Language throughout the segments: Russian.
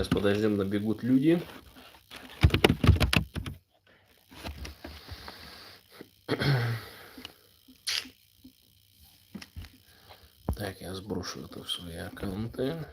Сейчас подождем, набегут люди. Так, я сброшу это в свои аккаунты.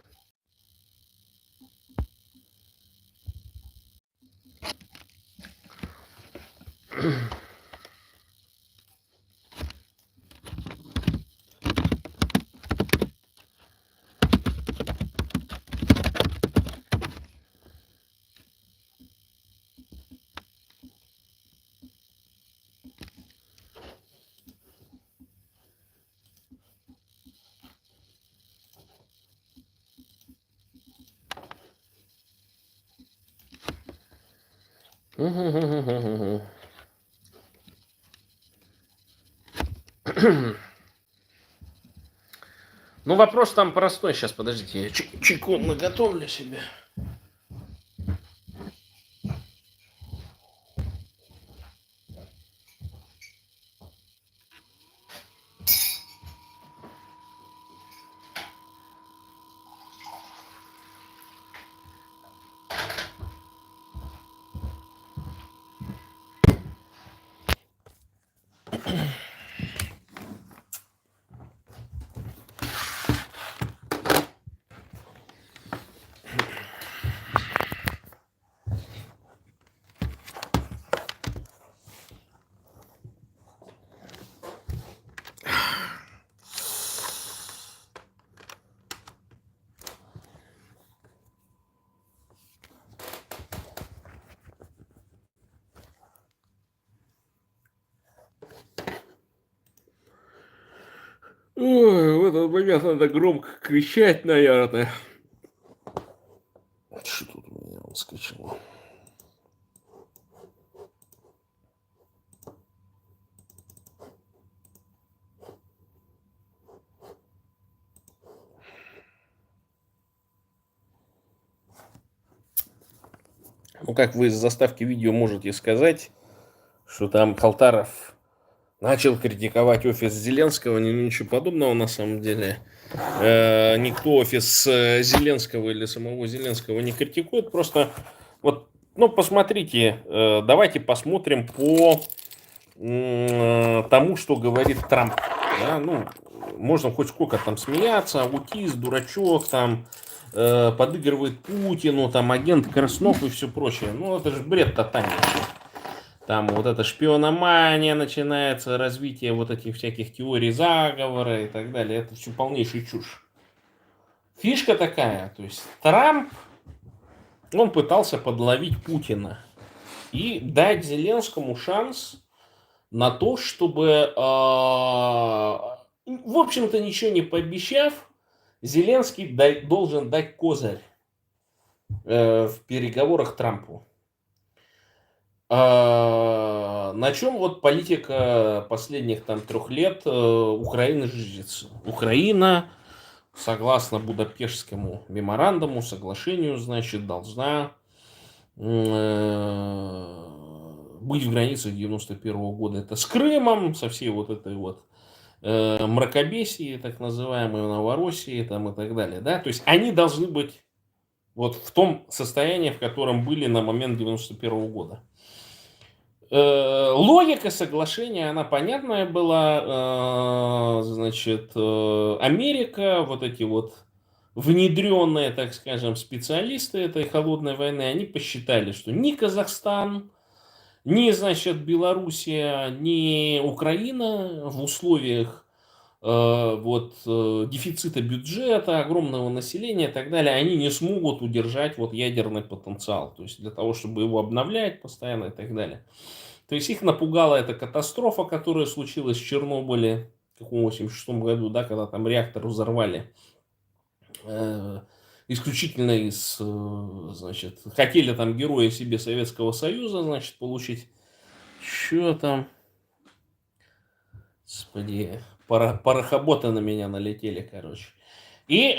Ну, вопрос там простой. Сейчас, подождите, я чайку наготовлю себе. Ой, в этот момент надо громко кричать, наверное. Что тут у меня выскочило? Ну, как вы из заставки видео можете сказать, что там Халтаров начал критиковать офис Зеленского, ничего подобного на самом деле. Никто офис Зеленского или самого Зеленского не критикует, просто вот, ну, посмотрите, давайте посмотрим по тому, что говорит Трамп. Да? Ну, можно хоть сколько там смеяться, аутист, дурачок, там, подыгрывает Путину, там, агент Краснов и все прочее. Ну, это же бред тотальный. Там вот эта шпиономания начинается, развитие вот этих всяких теорий заговора и так далее. Это все полнейшая чушь. Фишка такая, то есть Трамп, он пытался подловить Путина и дать Зеленскому шанс на то, чтобы, в общем-то, ничего не пообещав, Зеленский должен дать козырь в переговорах Трампу. На чем вот политика последних там 3 лет Украины жижется? Украина, согласно Будапештскому меморандуму, соглашению, значит, должна быть в границах 91 года. Это с Крымом, со всей вот этой вот мракобесии, так называемой, Новороссии там и так далее. Да? То есть они должны быть вот в том состоянии, в котором были на момент 91 года. Логика соглашения, она понятная была. Значит, Америка, вот эти вот внедренные, так скажем, специалисты этой холодной войны, они посчитали, что ни Казахстан, ни, значит, Белоруссия, ни Украина в условиях дефицита бюджета, огромного населения и так далее, они не смогут удержать вот ядерный потенциал. То есть для того, чтобы его обновлять постоянно и так далее. То есть их напугала эта катастрофа, которая случилась в Чернобыле в 1986 году, да, когда там реактор взорвали. Исключительно значит, хотели там герои себе Советского Союза, значит, получить. Что там? Господи, порохоботы на меня налетели, короче. И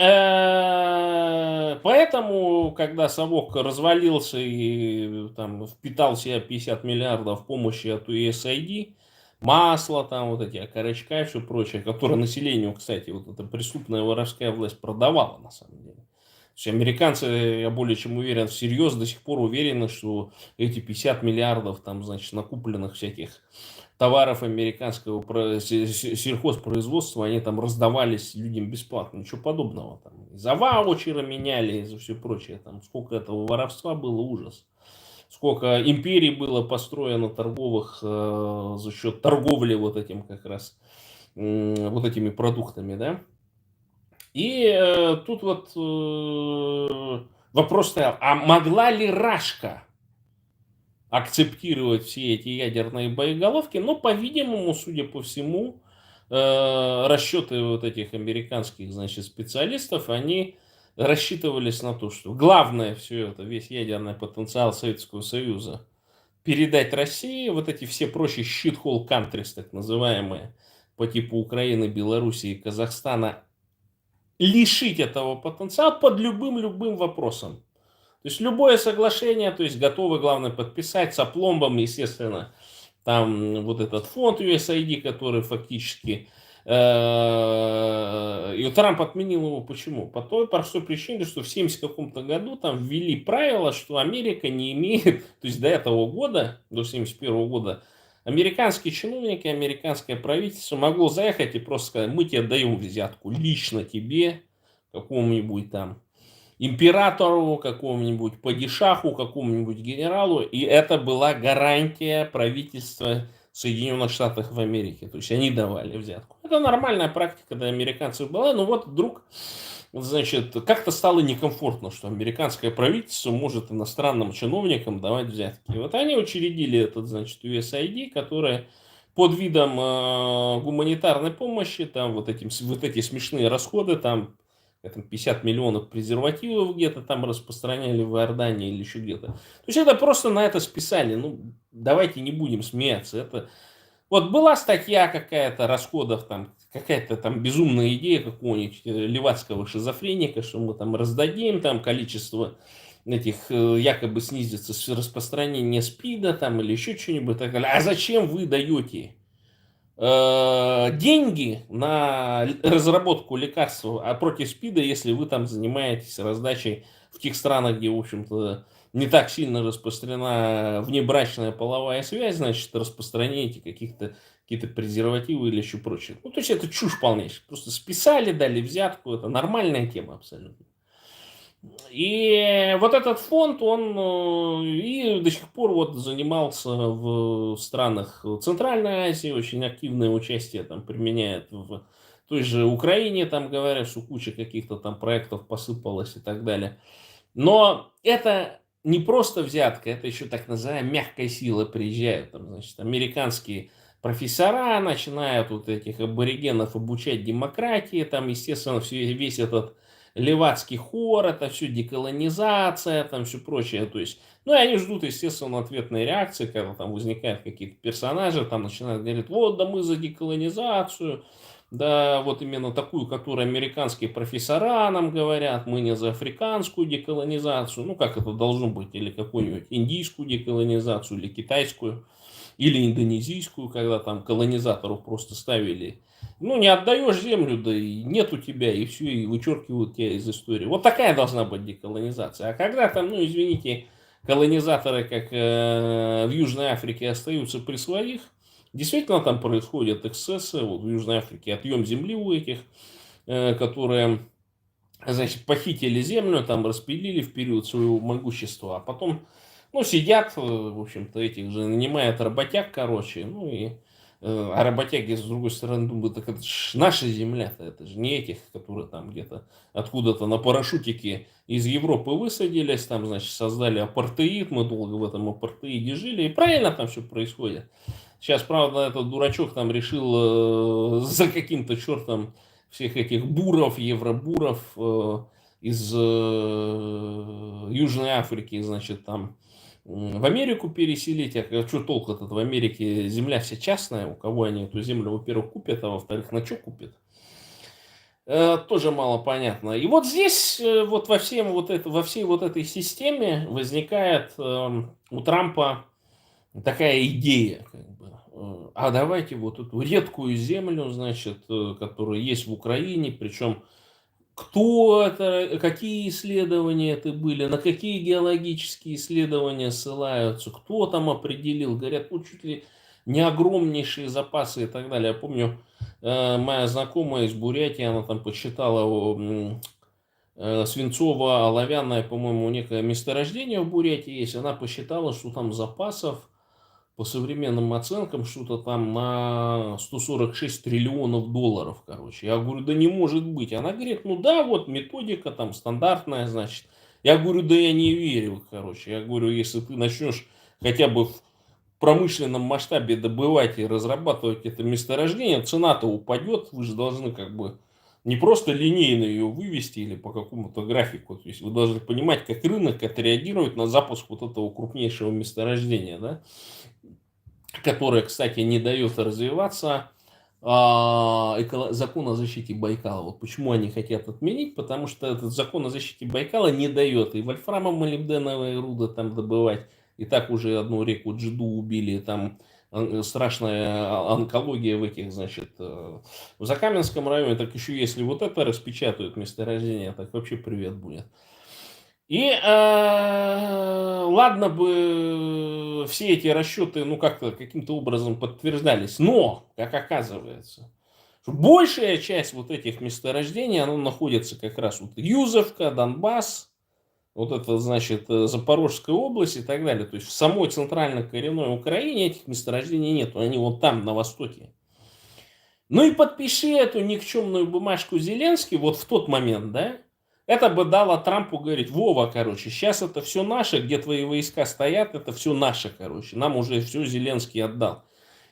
поэтому, когда совок развалился и там впитал в себя 50 миллиардов помощи от USAID, масло, там вот эти окорочка и все прочее, которое населению, кстати, вот эта преступная воровская власть продавала на самом деле. есть американцы, я более чем уверен, всерьез до сих пор уверены, что эти 50 миллиардов там, значит, накупленных всяких товаров американского сельхозпроизводства, они там раздавались людям бесплатно. Ничего подобного. Там, и за ваучеры меняли, и за все прочее. Там сколько этого воровства было, ужас. Сколько империй было построено торговых за счет торговли вот этим как раз, вот этими продуктами, да. И тут вот вопрос стоял, а могла ли Рашка акцептировать все эти ядерные боеголовки? Но, по-видимому, судя по всему, расчеты вот этих американских, значит, специалистов, они рассчитывались на то, что главное все это, весь ядерный потенциал Советского Союза передать России, вот эти все прочие shithole countries, так называемые, по типу Украины, Белоруссии, Казахстана, лишить этого потенциала под любым вопросом. То есть любое соглашение, то есть готовы, главное, подписать с опломбом, естественно, там вот этот фонд USAID, который фактически... И Трамп отменил его. Почему? По той простой причине, что в 70 каком-то году там ввели правило, что Америка не имеет, то есть до этого года, до 71 года, американские чиновники, американское правительство могло заехать и просто сказать, мы тебе даем взятку, лично тебе, какому-нибудь там императору, какому-нибудь падишаху, какому-нибудь генералу, и это была гарантия правительства Соединенных Штатов Америки. То есть они давали взятку. Это нормальная практика для американцев была, но вот вдруг, значит, как-то стало некомфортно, что американское правительство может иностранным чиновникам давать взятки. И вот они учредили этот, значит, USAID, которая под видом гуманитарной помощи, там вот эти смешные расходы, там 50 миллионов презервативов где-то там распространяли в Иордании или еще где-то. То есть это просто на это списали. Ну, давайте не будем смеяться. Это... Вот была статья какая-то расходов, там, какая-то там безумная идея какого-нибудь левацкого шизофреника, что мы там раздадим, там количество этих якобы снизится распространение СПИДа там или еще что-нибудь так далее. А зачем вы даете деньги на разработку лекарств против СПИДа, если вы там занимаетесь раздачей в тех странах, где, в общем-то, не так сильно распространена внебрачная половая связь, значит, распространяете какие-то презервативы или еще прочее. Ну, то есть это чушь полнейшая. Просто списали, дали взятку, это нормальная тема абсолютно. И вот этот фонд, он и до сих пор вот занимался в странах Центральной Азии, очень активное участие там применяет в той же Украине, там говорят, что куча каких-то там проектов посыпалась и так далее. Но это не просто взятка, это еще так называемая мягкая сила приезжает. Там, значит, американские профессора начинают вот этих аборигенов обучать демократии, там, естественно, весь этот левацкий хор, это все деколонизация, там все прочее, то есть, ну и они ждут, естественно, ответной реакции, когда там возникают какие-то персонажи, там начинают говорить, вот, да мы за деколонизацию, да, вот именно такую, которую американские профессора нам говорят, мы не за африканскую деколонизацию, ну как это должно быть, или какую-нибудь индийскую деколонизацию, или китайскую, или индонезийскую, когда там колонизаторов просто ставили. Ну, не отдаешь землю, да и нет у тебя, и все, и вычеркивают тебя из истории. Вот такая должна быть деколонизация. А когда там, ну, извините, колонизаторы, как в Южной Африке, остаются при своих, действительно там происходят эксцессы. Вот в Южной Африке отъем земли у этих, которые, значит, похитили землю, там распилили в период своего могущества, а потом, ну, сидят, в общем-то, этих же нанимают работяг, короче, ну и а работяги, с другой стороны, думают, так это же наша земля-то, это же не этих, которые там где-то откуда-то на парашютике из Европы высадились, там, значит, создали апартеид, мы долго в этом апартеиде жили, и правильно там все происходит. Сейчас, правда, этот дурачок там решил за каким-то чертом всех этих буров, евробуров из Южной Африки, значит, там в Америку переселить. А что толку-то в Америке? Земля вся частная. У кого они эту землю, во-первых, купят, а во-вторых, на что купят? Тоже мало понятно. И вот здесь, вот во всей вот этой системе возникает у Трампа такая идея, как бы, а давайте вот эту редкую землю, значит, которая есть в Украине, причем кто это, какие исследования это были, на какие геологические исследования ссылаются, кто там определил. Говорят, ну, чуть ли не огромнейшие запасы и так далее. Я помню, моя знакомая из Бурятии, она там посчитала свинцово-оловянное, по-моему, некое месторождение в Бурятии есть. Она посчитала, что там запасов по современным оценкам что-то там на 146 триллионов долларов, короче. Я говорю, да не может быть. Она говорит, ну да, вот методика там стандартная, значит. Я говорю, да я не верю, короче. Я говорю, если ты начнешь хотя бы в промышленном масштабе добывать и разрабатывать это месторождение, цена-то упадет. Вы же должны как бы не просто линейно ее вывести или по какому-то графику. То есть вы должны понимать, как рынок отреагирует на запуск вот этого крупнейшего месторождения, да? Которая, кстати, не дает развиваться закон о защите Байкала. Вот почему они хотят отменить, потому что этот закон о защите Байкала не дает и вольфрамо-молибденовые руды там добывать, и так уже одну реку Джиду убили, там страшная онкология в этих, значит, в Закаменском районе, так еще если вот это распечатают месторождение, так вообще привет будет. И ладно бы все эти расчеты, ну, как-то каким-то образом подтверждались, но, как оказывается, большая часть вот этих месторождений, она находится как раз вот Юзовка, Донбасс, вот это, значит, Запорожская область и так далее. То есть в самой центрально-коренной Украине этих месторождений нет, они вот там, на востоке. Ну и подпиши эту никчемную бумажку Зеленский вот в тот момент, да, это бы дало Трампу говорить, Вова, короче, сейчас это все наше, где твои войска стоят, это все наше, короче, нам уже все Зеленский отдал.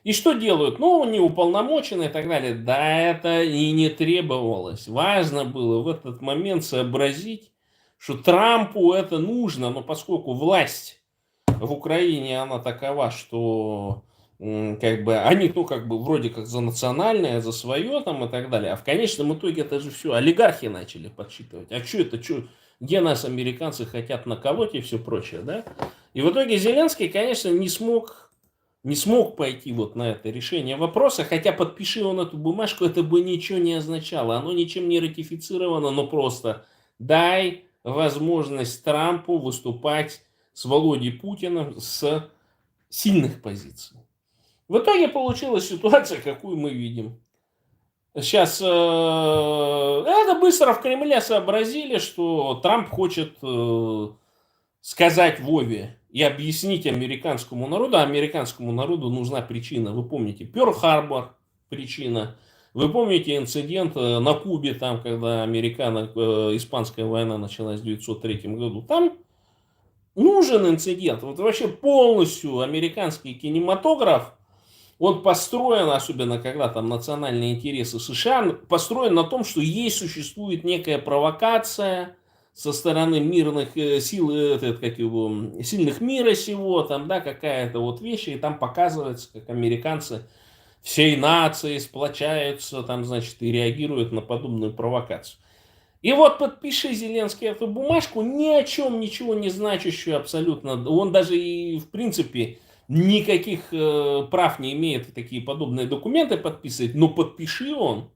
И что делают? Ну, не уполномочены и так далее. Да, это и не требовалось. Важно было в этот момент сообразить, что Трампу это нужно, но поскольку власть в Украине, она такова, что как бы они, ну, как бы вроде как за национальное, за свое там и так далее. А в конечном итоге это же все олигархи начали подсчитывать. А что это, что, где нас американцы хотят наколоть и все прочее, да? И в итоге Зеленский, конечно, не смог пойти вот на это решение вопроса, хотя подпиши он эту бумажку, это бы ничего не означало. Оно ничем не ратифицировано, но просто дай возможность Трампу выступать с Володей Путиным с сильных позиций. В итоге получилась ситуация, какую мы видим. Сейчас это быстро в Кремле сообразили, что Трамп хочет сказать Вове и объяснить американскому народу, а американскому народу нужна причина. Вы помните, Пёрл-Харбор причина. Вы помните инцидент на Кубе, там, когда американо-испанская война началась в 1903 году. Там нужен инцидент. Вот вообще полностью американский кинематограф, он построен, особенно когда там национальные интересы США, построен на том, что существует некая провокация со стороны мирных сил, сильных мира сего, там, да, какая-то вот вещь, и там показывается, как американцы всей нацией сплочаются, там, значит, и реагируют на подобную провокацию. И вот подпиши Зеленский эту бумажку, ни о чем ничего не значащую абсолютно. Он даже и в принципе никаких прав не имеет такие подобные документы подписывать, но подпиши он.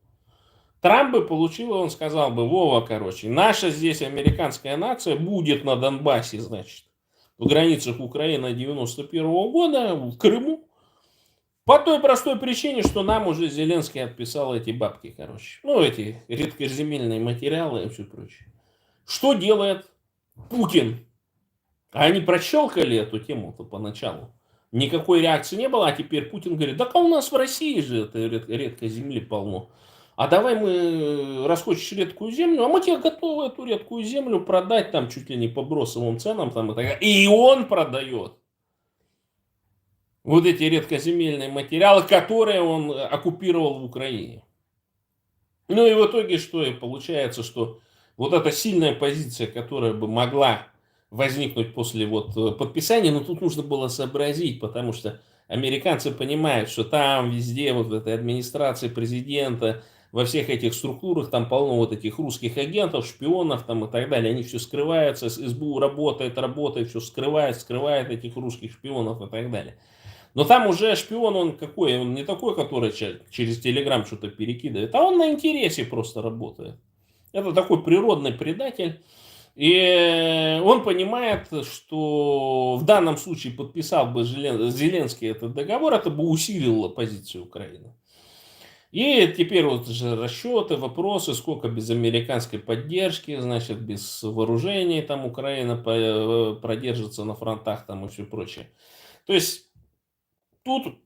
Трамп бы получил, он сказал бы, Вова, короче, наша здесь американская нация будет на Донбассе, значит, в границах Украины 91 года, в Крыму. По той простой причине, что нам уже Зеленский отписал эти бабки, короче. Ну, эти редкоземельные материалы и все прочее. Что делает Путин? А они прощелкали эту тему-то поначалу. Никакой реакции не было, а теперь Путин говорит, да у нас в России же этой редкой земли полно. А давай мы, раз хочешь редкую землю, а мы тебе готовы эту редкую землю продать там чуть ли не по бросовым ценам. Там, и так далее. И он продает вот эти редкоземельные материалы, которые он оккупировал в Украине. Ну и в итоге что? И получается, что вот эта сильная позиция, которая бы могла возникнуть после вот подписания, но тут нужно было сообразить, потому что американцы понимают, что там везде, вот в этой администрации президента, во всех этих структурах, там полно вот этих русских агентов, шпионов там и так далее, они все скрываются, СБУ работает, все скрывает этих русских шпионов и так далее. Но там уже шпион, он какой? Он не такой, который через Телеграм что-то перекидывает, а он на интересе просто работает. Это такой природный предатель. И он понимает, что в данном случае подписал бы Зеленский этот договор, это бы усилило позицию Украины. И теперь вот же расчеты, вопросы, сколько без американской поддержки, значит, без вооружений там Украина продержится на фронтах там и все прочее. То есть тут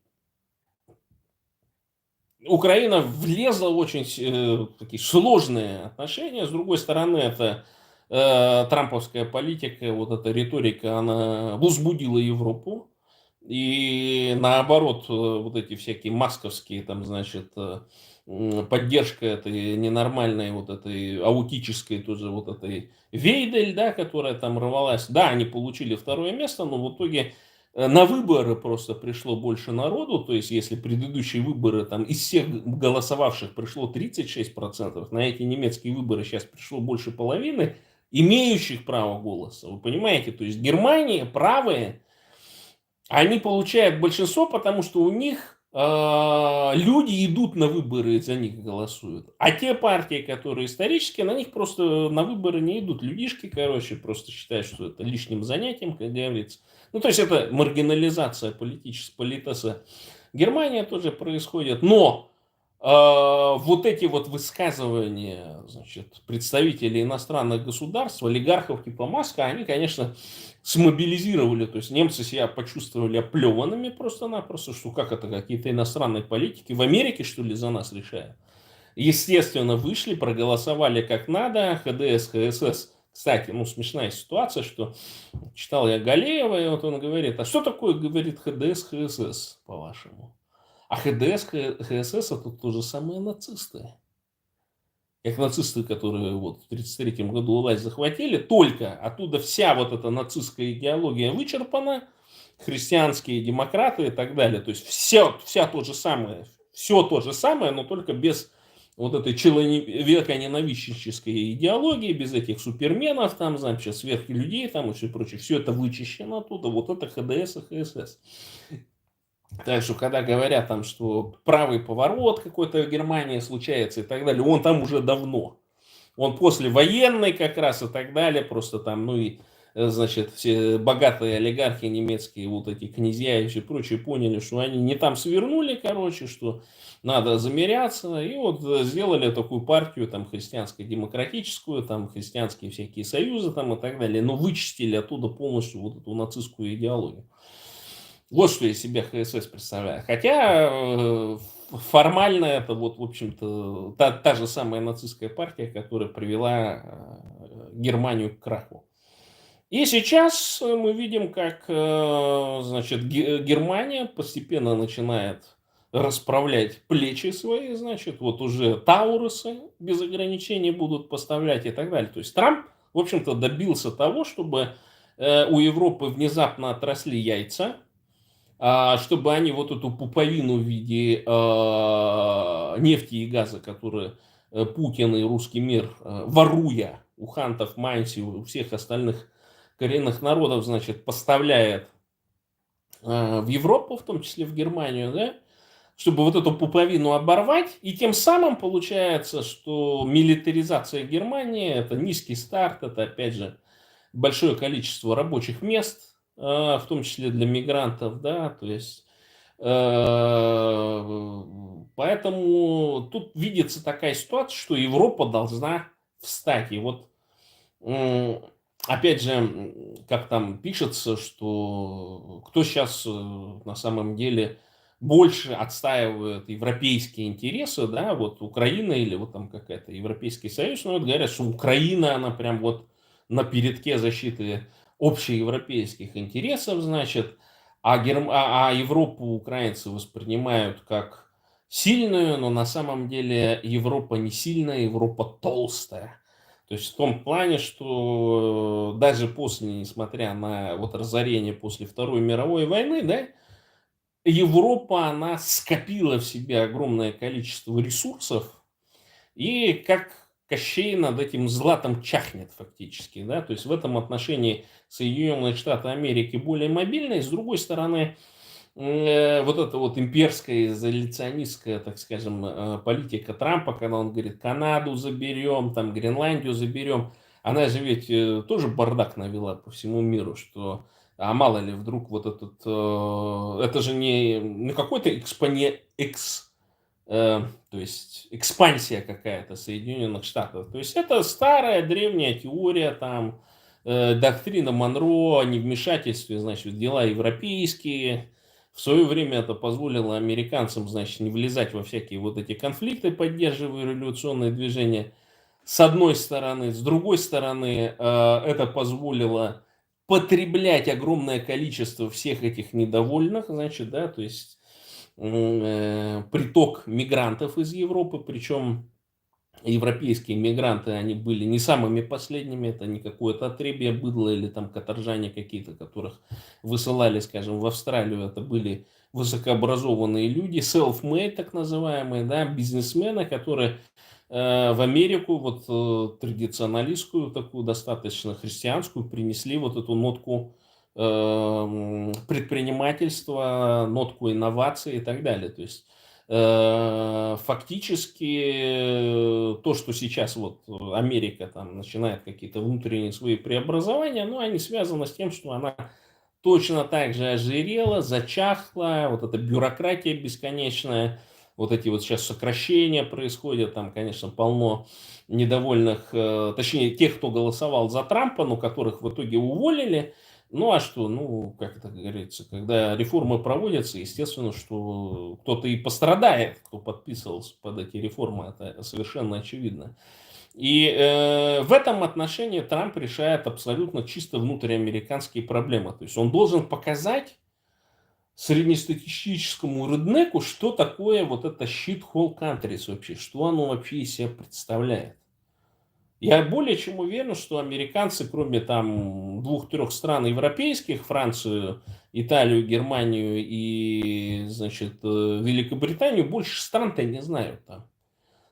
Украина влезла в очень такие сложные отношения. С другой стороны, это трамповская политика, вот эта риторика, она возбудила Европу. И наоборот, вот эти всякие масковские, там, значит, поддержка этой ненормальной, вот этой аутической тоже вот этой Вейдель, да, которая там рвалась. Да, они получили второе место, но в итоге на выборы просто пришло больше народу. То есть, если предыдущие выборы, там, из всех голосовавших пришло 36%, на эти немецкие выборы сейчас пришло больше половины имеющих право голоса. Вы понимаете? То есть, Германия правые, они получают большинство, потому что у них люди идут на выборы и за них голосуют. А те партии, которые исторически, на них просто на выборы не идут. Людишки, короче, просто считают, что это лишним занятием, как говорится. Ну, то есть это маргинализация политеса. Германия тоже происходит. Но вот эти вот высказывания, значит, представителей иностранных государств, олигархов типа Маска, они, конечно, смобилизировали, то есть немцы себя почувствовали оплеванными просто-напросто, что как это, какие-то иностранные политики в Америке, что ли, за нас решают. Естественно, вышли, проголосовали как надо, ХДС, ХСС. Кстати, ну, смешная ситуация, что читал я Галеева, и вот он говорит, а что такое, говорит, ХДС, ХСС, по-вашему? А ХДС, ХСС это то же самые нацисты. Как нацисты, которые вот в 1933 году власть захватили, только оттуда вся вот эта нацистская идеология вычерпана, христианские демократы и так далее. То есть все то же самое, но только без вот этой человеконенавистнической идеологии, без этих суперменов, там, значит, сверхлюдей там и все прочее. Все это вычищено оттуда, вот это ХДС и ХСС. Так что, когда говорят там, что правый поворот какой-то в Германии случается и так далее, он там уже давно. Он послевоенный как раз и так далее, просто там, ну и, значит, все богатые олигархи немецкие, вот эти князья и все прочее, поняли, что они не там свернули, короче, что надо замеряться, и вот сделали такую партию, там, христианско-демократическую, там, христианские всякие союзы, там, и так далее, но вычистили оттуда полностью вот эту нацистскую идеологию. Вот что из себя ХСС представляет. Хотя формально это вот, в общем-то, та же самая нацистская партия, которая привела Германию к краху. И сейчас мы видим, как, значит, Германия постепенно начинает расправлять плечи свои, значит, вот уже Таурусы без ограничений будут поставлять и так далее. То есть Трамп, в общем-то, добился того, чтобы у Европы внезапно отросли яйца, чтобы они вот эту пуповину в виде нефти и газа, которую Путин и русский мир, воруя у хантов, майнси, у всех остальных коренных народов, значит, поставляет в Европу, в том числе в Германию, да, чтобы вот эту пуповину оборвать, и тем самым получается, что милитаризация Германии – это низкий старт, это, опять же, большое количество рабочих мест, в том числе для мигрантов, да, то есть, поэтому тут видится такая ситуация, что Европа должна встать. И вот, опять же, как там пишется, что кто сейчас на самом деле больше отстаивает европейские интересы, да, вот Украина или вот там какая-то Европейский Союз, ну вот говорят, что Украина, она прям вот на передке защиты общеевропейских интересов, значит, а Европу украинцы воспринимают как сильную, но на самом деле Европа не сильная, Европа толстая. То есть в том плане, что даже после, несмотря на вот разорение после Второй мировой войны, да, Европа, она скопила в себе огромное количество ресурсов, и как Кощей над этим златом чахнет фактически, да, то есть в этом отношении Соединенные Штаты Америки более мобильные, с другой стороны, вот эта вот имперская, изоляционистская, так скажем, политика Трампа, когда он говорит, Канаду заберем, там, Гренландию заберем, она же ведь тоже бардак навела по всему миру, что, а мало ли, вдруг вот этот, это же не какой-то то есть экспансия какая-то Соединенных Штатов. То есть это старая древняя теория, там, доктрина Монро о невмешательстве, значит, в дела европейские. В свое время это позволило американцам, значит, не влезать во всякие вот эти конфликты, поддерживая революционные движения. С одной стороны. С другой стороны, это позволило потреблять огромное количество всех этих недовольных, значит, да, то есть приток мигрантов из Европы, причем европейские мигранты, они были не самыми последними, это не какое-то отребье быдло или там каторжане какие-то, которых высылали, скажем, в Австралию, это были высокообразованные люди, self-made так называемые, да, бизнесмены, которые в Америку, вот традиционалистскую, такую достаточно христианскую, принесли вот эту нотку предпринимательства, нотку инноваций и так далее. То есть фактически то, что сейчас вот Америка там начинает какие-то внутренние свои преобразования, ну, они связаны с тем, что она точно так же ожирела, зачахла, вот эта бюрократия бесконечная, вот эти вот сейчас сокращения происходят, там, конечно, полно недовольных, точнее, тех, кто голосовал за Трампа, но которых в итоге уволили. Ну, а что, ну, как это говорится, когда реформы проводятся, естественно, что кто-то и пострадает, кто подписывался под эти реформы, это совершенно очевидно. И в этом отношении Трамп решает абсолютно чисто внутриамериканские проблемы. То есть он должен показать среднестатистическому реднеку, что такое вот это shithole countries вообще, что оно вообще из себя представляет. Я более чем уверен, что американцы, кроме там 2-3 стран европейских, Францию, Италию, Германию и, значит, Великобританию, больше стран-то не знают там.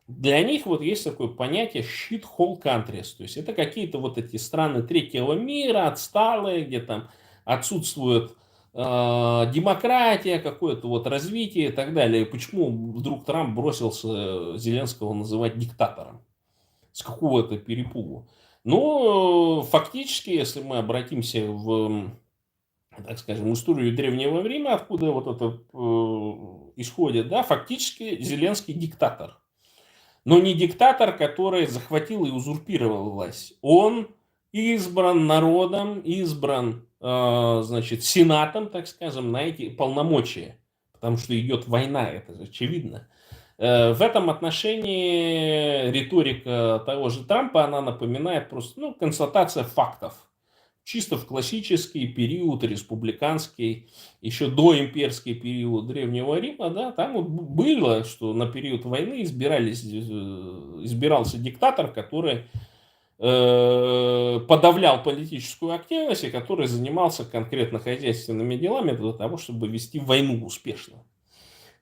Для них вот есть такое понятие shithole countries, то есть это какие-то вот эти страны третьего мира, отсталые, где там отсутствует демократия, какое-то вот развитие и так далее. И почему вдруг Трамп бросился Зеленского называть диктатором? С какого-то перепугу. Но фактически, если мы обратимся в, так скажем, историю Древнего Рима, откуда вот это исходит, да, фактически Зеленский диктатор. Но не диктатор, который захватил и узурпировал власть. Он избран народом, избран, значит, сенатом, так скажем, на эти полномочия. Потому что идет война, это же очевидно. В этом отношении риторика того же Трампа, она напоминает просто, ну, констатация фактов. Чисто в классический период, республиканский, еще до имперский период Древнего Рима, да, там вот было, что на период войны избирался диктатор, который подавлял политическую активность и который занимался конкретно хозяйственными делами для того, чтобы вести войну успешно.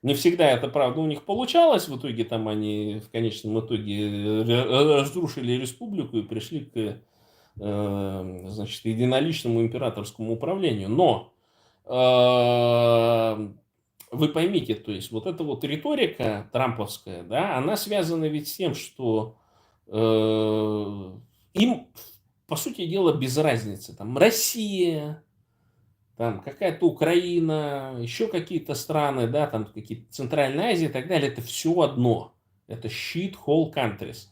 Не всегда это, правда, у них получалось. В итоге там они в конечном итоге разрушили республику и пришли к, значит, единоличному императорскому управлению. Но вы поймите, то есть вот эта вот риторика трамповская, да, она связана ведь с тем, что им, по сути дела, без разницы. Там Россия, там какая-то Украина, еще какие-то страны, да, там какие-то Центральная Азия и так далее, это все одно. Это shithole countries.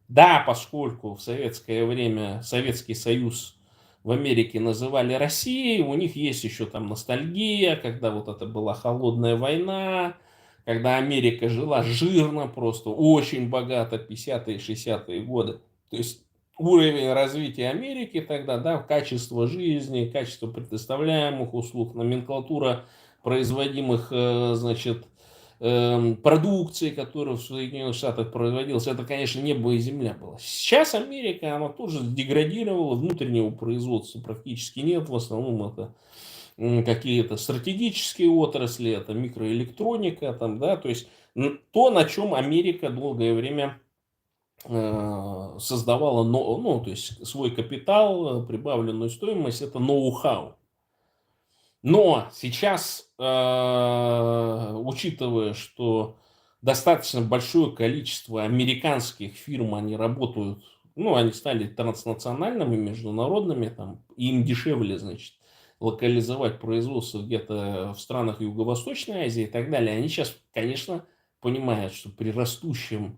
Да, поскольку в советское время Советский Союз в Америке называли Россией, у них есть еще там ностальгия, когда вот это была холодная война, когда Америка жила жирно, просто очень богато, 50-е, 60-е годы. То есть уровень развития Америки тогда, да, качество жизни, качество предоставляемых услуг, номенклатура производимых, значит, продукции, которая в Соединенных Штатах производилась, это, конечно, небо и земля было. Сейчас Америка, она тоже деградировала, внутреннего производства практически нет, в основном это какие-то стратегические отрасли, это микроэлектроника, там, да, то есть то, на чем Америка долгое время создавала, ну, то есть свой капитал, прибавленную стоимость, это ноу-хау. Но сейчас, учитывая, что достаточно большое количество американских фирм, они работают, ну, они стали транснациональными, международными, там, им дешевле, значит, локализовать производство где-то в странах Юго-Восточной Азии и так далее. Они сейчас, конечно, понимают, что при растущей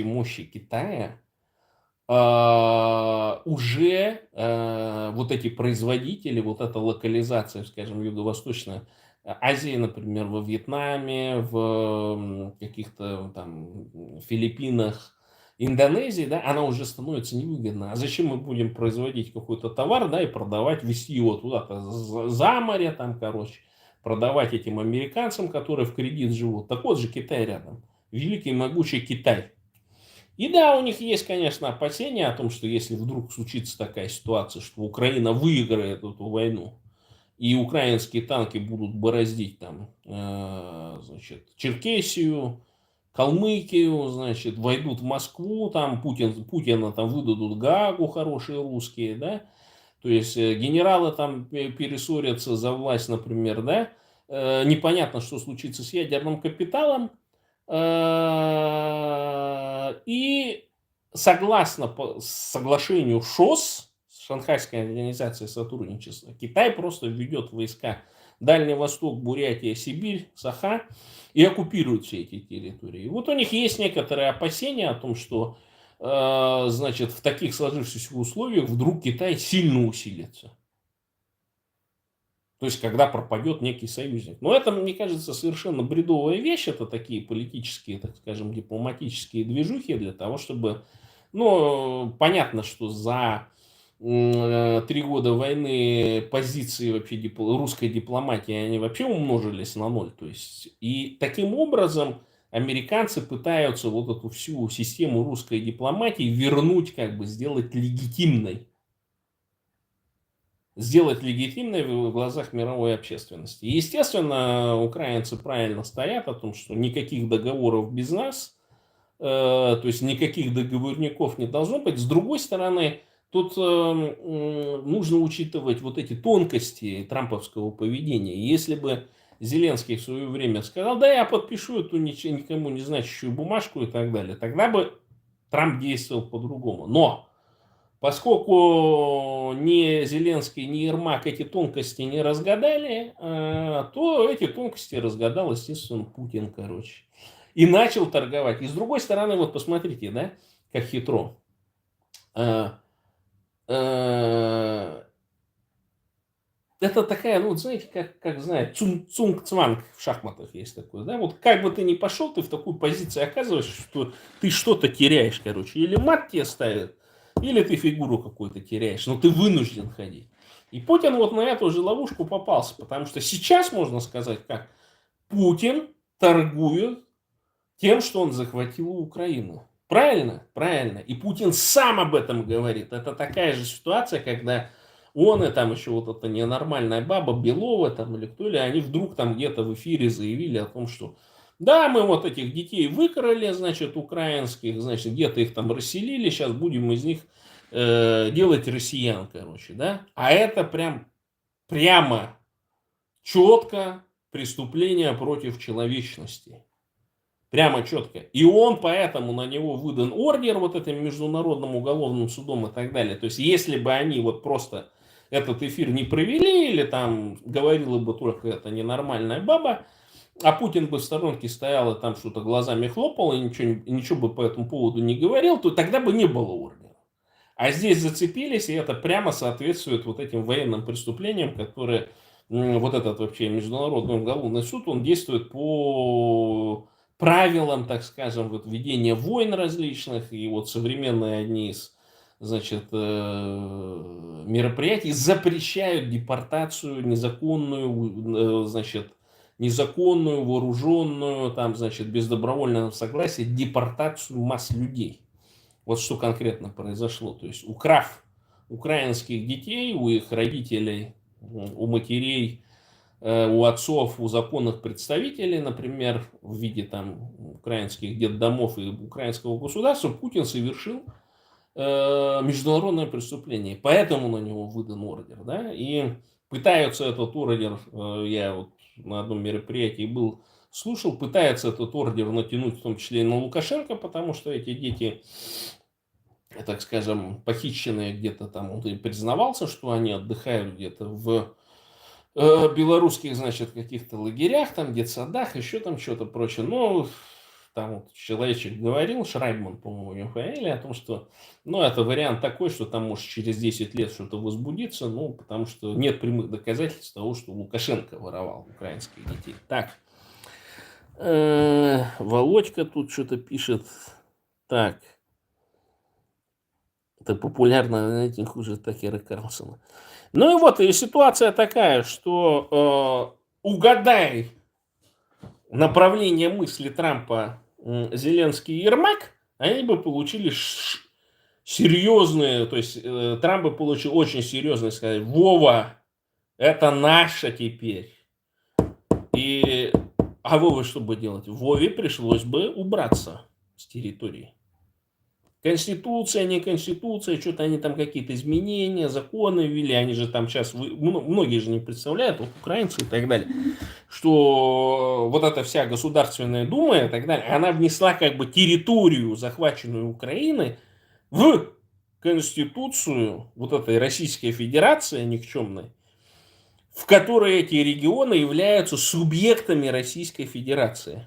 мощи Китая уже вот эти производители, вот эта локализация, скажем, Юго-Восточной Азии, например, во Вьетнаме, в каких-то там Филиппинах, Индонезии, да, она уже становится невыгодна. А зачем мы будем производить какой-то товар, да, и продавать, везти его туда-то за море, там, короче, продавать этим американцам, которые в кредит живут. Так вот же Китай рядом. Великий могучий Китай. И да, у них есть, конечно, опасения о том, что если вдруг случится такая ситуация, что Украина выиграет эту войну, и украинские танки будут бороздить там, значит, Черкесию, Калмыкию, значит, войдут в Москву, там Путина там выдадут Гаагу хорошие русские, да, то есть генералы там перессорятся за власть, например, да, непонятно, что случится с ядерным капиталом, и согласно соглашению ШОС, Шанхайской организации сотрудничества, Китай просто введет войска Дальний Восток, Бурятия, Сибирь, Саха и оккупирует все эти территории. И вот у них есть некоторые опасения о том, что значит, в таких сложившихся условиях вдруг Китай сильно усилится. То есть, когда пропадет некий союзник. Но это, мне кажется, совершенно бредовая вещь. Это такие политические, так скажем, дипломатические движухи для того, чтобы... Ну, понятно, что за 3 года войны позиции вообще русской дипломатии, они вообще умножились на ноль. То есть, и таким образом американцы пытаются вот эту всю систему русской дипломатии вернуть, как бы сделать легитимной в глазах мировой общественности. И, естественно, украинцы правильно стоят о том, что никаких договоров без нас, то есть никаких договорников не должно быть. С другой стороны, тут нужно учитывать вот эти тонкости трамповского поведения. Если бы Зеленский в свое время сказал, да, я подпишу эту никому не значащую бумажку и так далее, тогда бы Трамп действовал по-другому. Но поскольку ни Зеленский, ни Ермак эти тонкости не разгадали, то эти тонкости разгадал, естественно, Путин, короче. И начал торговать. И с другой стороны, вот посмотрите, да, как хитро. Это такая, ну, вот знаете, как знает, цунг-цванг в шахматах есть такое, да, вот как бы ты ни пошел, ты в такую позицию оказываешься, что ты что-то теряешь, короче, или мат тебе ставят, или ты фигуру какую-то теряешь, но ты вынужден ходить. И Путин вот на эту же ловушку попался, потому что сейчас можно сказать, как Путин торгует тем, что он захватил Украину. Правильно? Правильно. И Путин сам об этом говорит. Это такая же ситуация, когда он и там еще вот эта ненормальная баба Белова там или кто ли, они вдруг там где-то в эфире заявили о том, что да, мы вот этих детей выкрали, значит, украинских, значит, где-то их там расселили, сейчас будем из них делать россиян, короче, да. А это прямо четко преступление против человечности. Прямо четко. И он поэтому на него выдан ордер вот этим международным уголовным судом и так далее. То есть, если бы они вот просто этот эфир не провели, или там говорила бы только эта ненормальная баба, а Путин бы в сторонке стоял и там что-то глазами хлопал, и ничего бы по этому поводу не говорил, то тогда бы не было ордера. А здесь зацепились, и это прямо соответствует вот этим военным преступлениям, которые вот этот вообще международный уголовный суд, он действует по правилам, так скажем, вот ведения войн различных, и вот современные одни из, значит, мероприятий запрещают депортацию незаконную, значит, незаконную, вооруженную, там, значит, без добровольного согласия, депортацию масс людей. Вот что конкретно произошло. То есть, украв украинских детей, у их родителей, у матерей, у отцов, у законных представителей, например, в виде там украинских детдомов и украинского государства, Путин совершил международное преступление. Поэтому на него выдан ордер. Да? И пытаются этот ордер, я вот на одном мероприятии был, слушал, пытается этот ордер натянуть в том числе и на Лукашенко, потому что эти дети, так скажем, похищенные где-то там, он и признавался, что они отдыхают где-то в белорусских, значит, каких-то лагерях, там, детсадах, еще там что-то прочее. Но там вот человечек говорил, Шрайбман, по-моему, его фамилия, о том, что, ну, это вариант такой, что там может через 10 лет что-то возбудиться, ну, потому что нет прямых доказательств того, что Лукашенко воровал украинских детей. Так, Володька тут что-то пишет. Так, это популярно, знаете, хуже Такера Карлсона. Ну и вот, и ситуация такая, что угадай направление мысли Трампа, Зеленский и Ермак, они бы получили серьезные, то есть Трамп бы получил очень серьезно сказать: Вова, это наше теперь. А Вове что бы делать? Вове пришлось бы убраться с территории. Конституция, не конституция, что-то они там какие-то изменения, законы ввели, они же там сейчас, многие же не представляют, вот украинцы и так далее, что вот эта вся Государственная Дума и так далее, она внесла как бы территорию, захваченную Украины, в Конституцию вот этой Российской Федерации никчемной, в которой эти регионы являются субъектами Российской Федерации.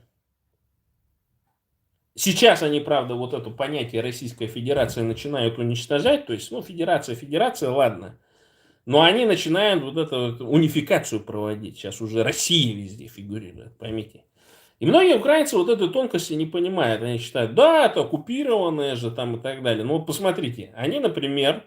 Сейчас они, правда, вот это понятие Российская Федерация начинают уничтожать. То есть, ну, федерация, ладно. Но они начинают вот эту унификацию проводить. Сейчас уже Россия везде фигурирует, поймите. И многие украинцы вот этой тонкости не понимают. Они считают, да, это оккупированные же там и так далее. Но вот посмотрите, они, например,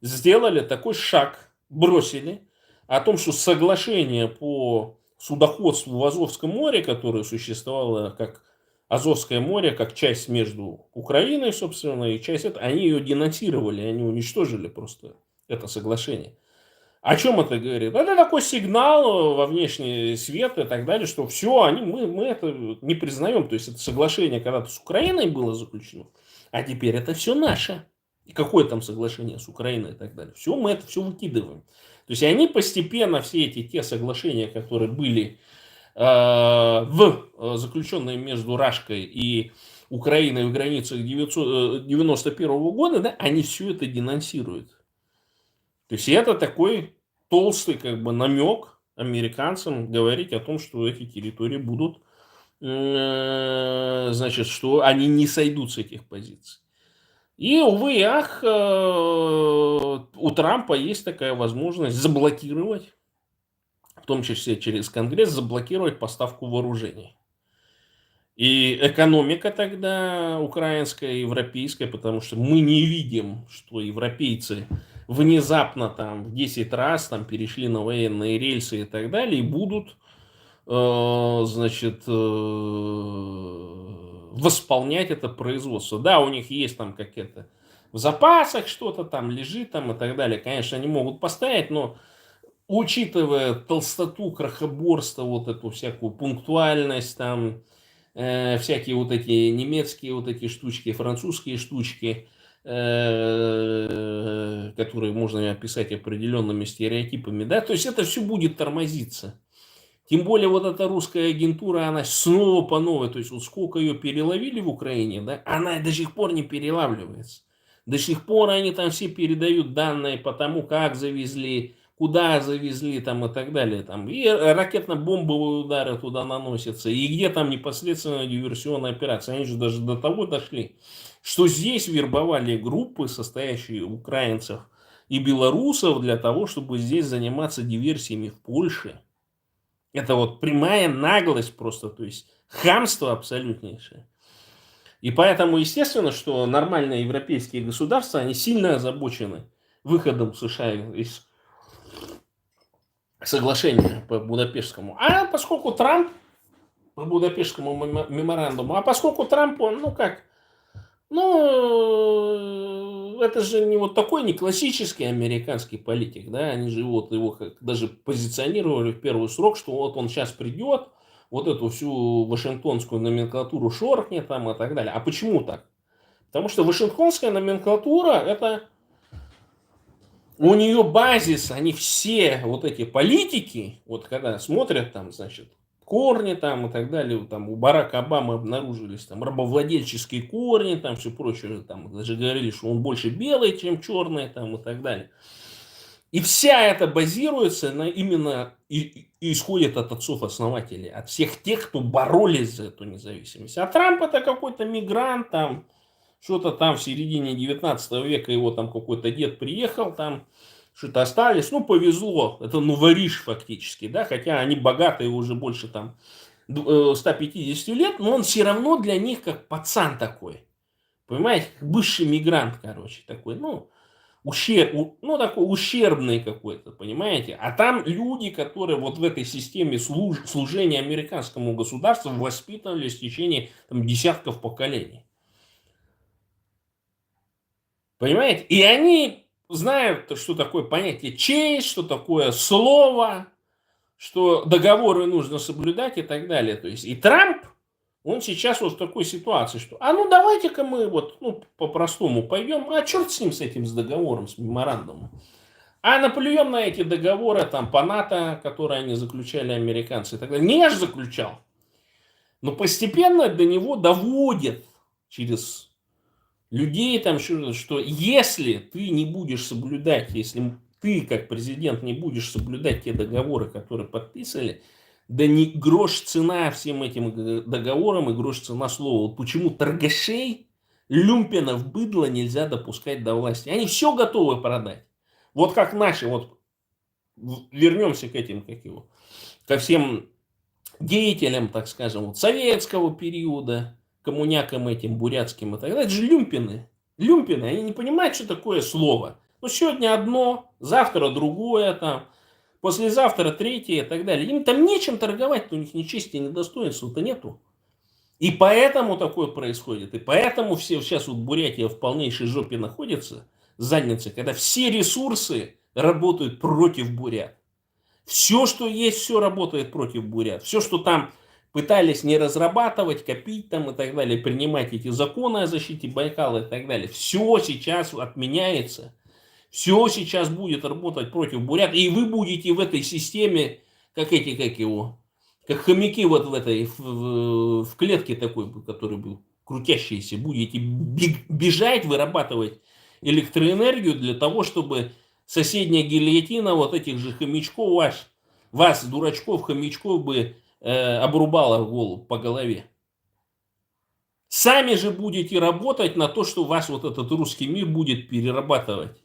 сделали такой шаг, бросили, о том, что соглашение по судоходству в Азовском море, которое существовало как Азовское море, как часть между Украиной, собственно, и часть это, они ее денонсировали, они уничтожили просто это соглашение. О чем это говорит? Это такой сигнал во внешний свет и так далее, что все, мы это не признаем. То есть это соглашение когда-то с Украиной было заключено, а теперь это все наше. И какое там соглашение с Украиной и так далее. Все, мы это все выкидываем. То есть они постепенно, все те соглашения, которые были заключенные между Рашкой и Украиной в границах 1991 года, да, они все это денонсируют. То есть это такой толстый как бы намек американцам говорить о том, что эти территории будут, значит, что они не сойдут с этих позиций. И, увы и ах, у Трампа есть такая возможность заблокировать, в том числе через Конгресс, заблокировать поставку вооружений. И экономика тогда украинская, европейская, потому что мы не видим, что европейцы внезапно там в 10 раз там перешли на военные рельсы и так далее, и будут, значит, восполнять это производство. Да, у них есть там какие-то в запасах что-то там лежит там и так далее. Конечно, они могут поставить, но учитывая толстоту, крохоборство, вот эту всякую пунктуальность, там, всякие вот эти немецкие вот эти штучки, французские штучки, которые можно описать определенными стереотипами, да, то есть это все будет тормозиться. Тем более вот эта русская агентура, она снова по новой, то есть вот сколько ее переловили в Украине, да, она до сих пор не перелавливается. До сих пор они там все передают данные по тому, как завезли, куда завезли там и так далее. Там, и ракетно-бомбовые удары туда наносятся, и где там непосредственно диверсионная операция. Они же даже до того дошли, что здесь вербовали группы, состоящие украинцев и белорусов, для того, чтобы здесь заниматься диверсиями в Польше. Это вот прямая наглость просто, то есть хамство абсолютнейшее. И поэтому, естественно, что нормальные европейские государства, они сильно озабочены выходом США из соглашения по Будапештскому. А поскольку Трамп по Будапештскому меморандуму, поскольку Трамп, он, это же не вот такой, не классический американский политик, да, они же вот его даже позиционировали в первый срок, что вот он сейчас придет, вот эту всю вашингтонскую номенклатуру шоркнет там и так далее. А почему так? Потому что вашингтонская номенклатура — это у нее базис, они все вот эти политики, вот когда смотрят там, значит, корни там и так далее, там у Барака Обамы обнаружились там рабовладельческие корни, там все прочее, там даже говорили, что он больше белый, чем черный, там и так далее. И вся это базируется на именно и исходит от отцов-основателей, от всех тех, кто боролись за эту независимость. А Трамп это какой-то мигрант, там, что-то там в середине 19 века его там какой-то дед приехал, там, что-то остались, ну, повезло, это новориш фактически, да, хотя они богатые уже больше там 150 лет, но он все равно для них как пацан такой, понимаете, как бывший мигрант, короче, такой, ну, ну, такой ущербный какой-то, понимаете? А там люди, которые вот в этой системе служения американскому государству воспитывались в течение там, десятков поколений. Понимаете? И они знают, что такое понятие честь, что такое слово, что договоры нужно соблюдать и так далее. То есть и Трамп, он сейчас вот в такой ситуации, что, а ну давайте-ка мы вот, ну, по-простому пойдем, а черт с ним, с этим, с договором, с меморандумом. А наплюем на эти договоры там по НАТО, которые они заключали, американцы и так далее. Не я же заключал. Но постепенно до него доводят через людей, там, что если ты не будешь соблюдать, если ты как президент не будешь соблюдать те договоры, которые подписали, да не грош цена всем этим договорам и грош цена слова. Вот почему торгашей, люмпинов, быдло нельзя допускать до власти. Они все готовы продать. Вот как наши, вот вернемся к этим, как его, ко всем деятелям, так скажем, вот, советского периода, коммунякам этим, бурятским и так далее. Это же люмпины. Люмпины, они не понимают, что такое слово. Ну, сегодня одно, завтра другое, там, послезавтра третье и так далее. Им там нечем торговать, у них ни чести, ни достоинства-то нету. И поэтому такое происходит. И поэтому все сейчас вот Бурятия в полнейшей жопе находится, задница, когда все ресурсы работают против бурят. Все, что есть, все работает против бурят. Все, что там пытались не разрабатывать, копить там и так далее, принимать эти законы о защите Байкала и так далее, все сейчас отменяется. Все сейчас будет работать против бурят. И вы будете в этой системе, как эти, как его, как хомяки вот в этой, в клетке такой, который был крутящийся, будете бежать, вырабатывать электроэнергию для того, чтобы соседняя гильотина вот этих же хомячков, вас, дурачков, хомячков, бы обрубала голову по голове. Сами же будете работать на то, что вас вот этот русский мир будет перерабатывать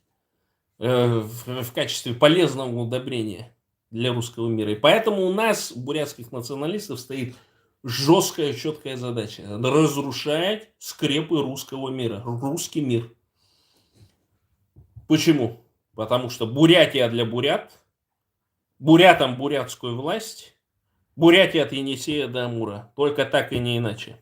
в качестве полезного удобрения для русского мира. И поэтому у нас, бурятских националистов, стоит жесткая, четкая задача: разрушать скрепы русского мира, русский мир. Почему? Потому что Бурятия для бурят, бурятам бурятскую власть, Бурятия от Енисея до Амура. Только так и не иначе.